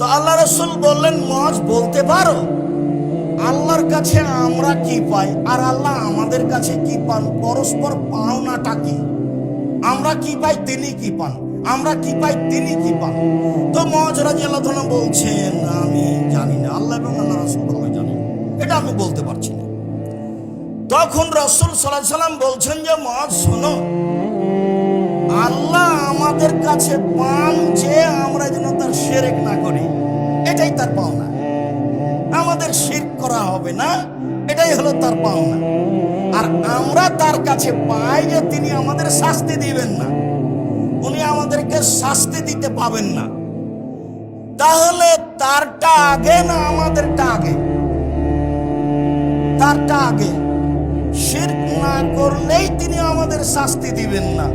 তো আল্লাহ রাসূল বললেন, মুআজ বলতে পারো আল্লাহর কাছে আমরা কি পাই আর আল্লাহ আমাদের কাছে কি পান? পরস্পর পাওনাটা কি? আমরা কি পাই, তিনি কি পান? আমরা কি পাই, তিনি কি পান? তো মুআজ রাদিয়াল্লাহু তাআলা বলছেন, আমি জানি না, আল্লাহ এবং আল্লাহ রাসূল ভালো জানেন, এটা আমি বলতে পারছি না। তখন রাসূল সাল্লাল্লাহু আলাইহি সাল্লাম বলছেন যে, মুআজ শোনো, আল্লাহ আমাদের কাছে পান যে আমরা যেন তার শিরক না করি, এটাই তার পাওনা। আমাদের শিরক করা হবে না, এটাই হলো তার পাওনা। আর আমরা তার কাছে পাই যে তিনি আমাদের শাস্তি দিবেন না, উনি আমাদেরকে শাস্তি দিতে পাবেন না। তাহলে তারটা আগে না আমাদেরটা আগে? তারটা আগে। শিরক না করলেই তিনি আমাদের শাস্তি দিবেন না,